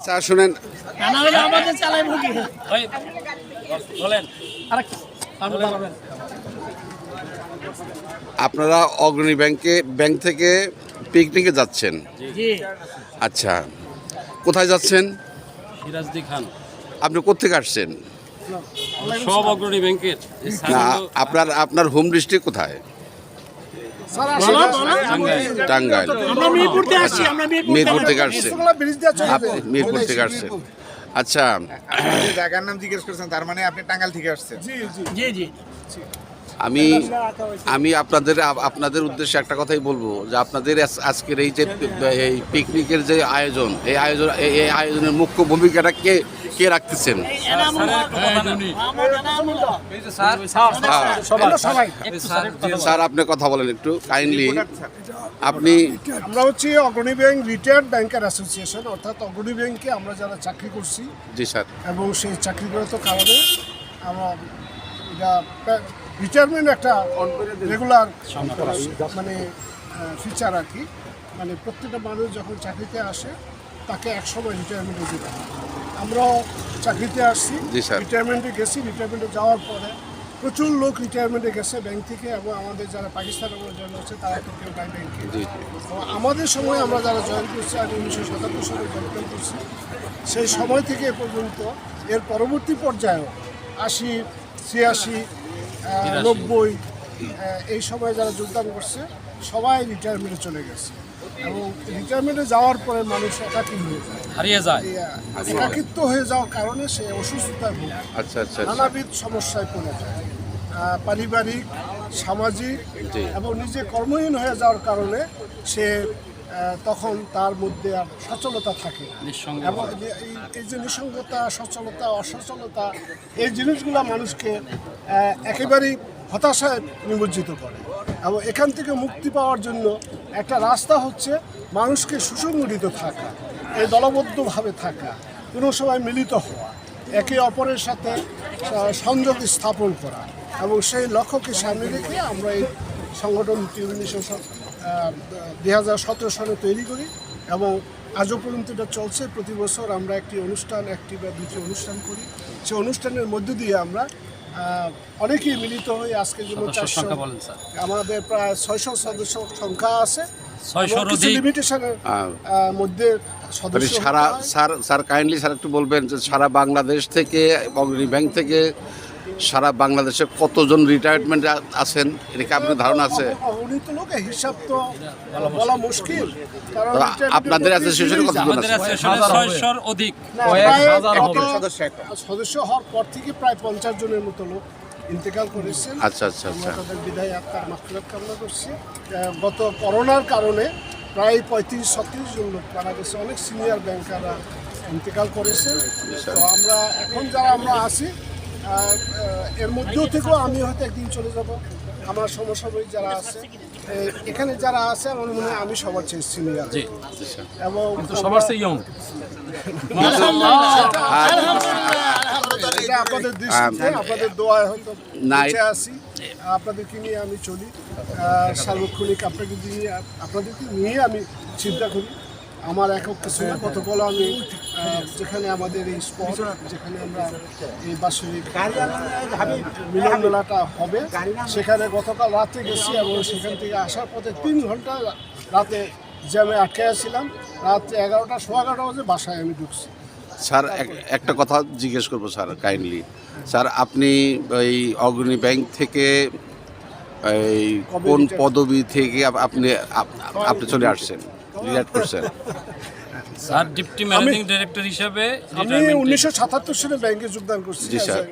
Sir শুনেন, আপনারা অগ্রণী ব্যাংক থেকে পিকনিকে যাচ্ছেন। আচ্ছা, কোথায় যাচ্ছেন? সিরাজদি খান। আপনি কোত্থেকে আসছেন? সব অগ্রণী ব্যাংকের। না, আপনার হোম ডিস্ট্রিক্ট কোথায়? টাঙ্গাইল। মিরপুর থেকে আসছেন। মিরপুর থেকে আসছেন। আচ্ছা, জায়গার নাম জিজ্ঞেস করছেন, তার মানে আপনি টাঙ্গাইল থেকে আসছেন? আমি আপনাদের উদ্দেশ্যে একটা কথাই বলবো যে আপনাদের আজকের এই যে এই পিকনিকের যে আয়োজন, এই আয়োজনের মুখ্য ভূমিকাটা কে রাখতেছেন? স্যার, আপনি কথা বলেন একটু কাইন্ডলি। আমরা হচ্ছে অগ্রণী ব্যাংক রিটায়ার্ড ব্যাংকার অ্যাসোসিয়েশন, অর্থাৎ অগ্রণী ব্যাংকে আমরা যারা চাকরি করছি। জি স্যার। এবং সেই চাকরিগত কারণে আমরা এটা রিটায়ারমেন্ট একটা রেগুলার মানে ফিচার আর কি। মানে প্রত্যেকটা মানুষ যখন চাকরিতে আসে তাকে একসময় রিটায়ারমেন্টে যেতে হয়। আমরাও চাকরিতে আসছি, রিটায়ারমেন্টে গেছি। রিটায়ারমেন্টে যাওয়ার পরে প্রচুর লোক রিটায়ারমেন্টে গেছে ব্যাংক থেকে, এবং আমাদের যারা পাকিস্তানের জয়েন হচ্ছে তারা তো কেউ নাই ব্যাংকে। আমাদের সময় আমরা যারা জয়েন করছি, আমি 1977 সালে জয়েন করছি, সেই সময় থেকে এ পর্যন্ত এর পরবর্তী পর্যায়েও 80, 86, 90 এই সময় যারা যোগদান করছে সবাই রিটায়ারমেন্টে চলে গেছে। এবং রিটায়ারমেন্টে যাওয়ার পরে মানুষ একাকী হয়ে যায়, হারিয়ে যায়। একাকিত্ব হয়ে যাওয়ার কারণে সে অসুস্থতায় ভোগে, নানাবিধ সমস্যায় পড়ে যায়, পারিবারিক, সামাজিক এবং নিজে কর্মহীন হয়ে যাওয়ার কারণে সে তখন তার মধ্যে আর সচলতা থাকে না। এবং এই যে নিঃসঙ্গতা, সচলতা, অসচলতা, এই জিনিসগুলো মানুষকে একেবারেই হতাশায় নিমজ্জিত করে। এবং এখান থেকে মুক্তি পাওয়ার জন্য একটা রাস্তা হচ্ছে মানুষকে সুসংগঠিত থাকা, এই দলবদ্ধভাবে থাকা, কোনো সময় মিলিত হওয়া, একে অপরের সাথে সংযোগ স্থাপন করা। এবং সেই লক্ষ্যকে সামনে রেখে আমরা এই সংগঠনটি 2017 সালে তৈরি করি, এবং আজও পর্যন্ত এটা চলছে। প্রতি বছর আমরা একটি বা দুটি অনুষ্ঠান করি। সেই অনুষ্ঠানের মধ্য দিয়ে আমরা অনেকেই মিলিত হই। আজকে যেমন 400, আমাদের প্রায় 600 সদস্য সংখ্যা আছে। লিমিটেশনের মধ্যে সদস্য। স্যার কাইন্ডলি স্যার একটু বলবেন যে সারা বাংলাদেশ থেকে অগ্রণী ব্যাংক থেকে সারা বাংলাদেশে কতজন রিটায়ারমেন্ট আছেন, এটা কি আপনার ধারণা আছে? অগণিত লোকের হিসাব তো বলা মুশকিল, কারণ আপনাদের অ্যাসোসিয়েশনে কতজন আছে? 600-র অধিক সদস্য হওয়ার পর থেকে প্রায় 50 জনের মতো লোক ইন্তেকাল করেছেন। আচ্ছা। আমরা তাদের বিদায় আত্মার মাগফিরাত কামনা করছি। গত করোনার কারণে প্রায় 35-36 জন লোক মারা গেছে। অনেক সিনিয়র ব্যাংকাররা ইন্তেকাল করেছেন। তো আমরা এখন যারা আমরা আছি, এর মধ্যেও থেকেও আমি হয়তো একদিন চলে যাব। আমার সমসাময়িক যারা আছে এখানে যারা আছে, আমার মনে হয় আমি সবার চেয়ে সিনিয়র এবং সবার চেয়ে ইয়ং। এটা আপনাদের দৃষ্টিতে, আপনাদের দোয়ায় হয়তো বেঁচে আছি। আপনাদেরকে নিয়ে আমি চলি সার্বক্ষণিক। আপনাদেরকে নিয়ে আমি চিন্তা করি। আমার একক কিছু না। গতকাল আমি যেখানে আমাদের এই স্পট, যেখানে আমরা এই বাৎসরিক মিলন মেলাটা হবে, সেখানে গতকাল রাতে গেছি, এবং সেখান থেকে আসার পথে 3 ঘন্টা রাতে জ্যামে আটকে ছিলাম। রাত 11টা, 11:15 বাজে বাসায় আমি ঢুকছি। স্যার, একটা কথা জিজ্ঞেস করবো স্যার কাইন্ডলি। স্যার, আপনি এই অগ্রণী ব্যাংক থেকে এই কোন পদবি থেকে আপনি চলে আসছেন, রিটায়ার করছেন? স্যার, ডেপুটি ম্যানেজিং ডাইরেক্টর হিসেবে আমি 1977 সালে ব্যাংকে যোগদান করছি। জি স্যার।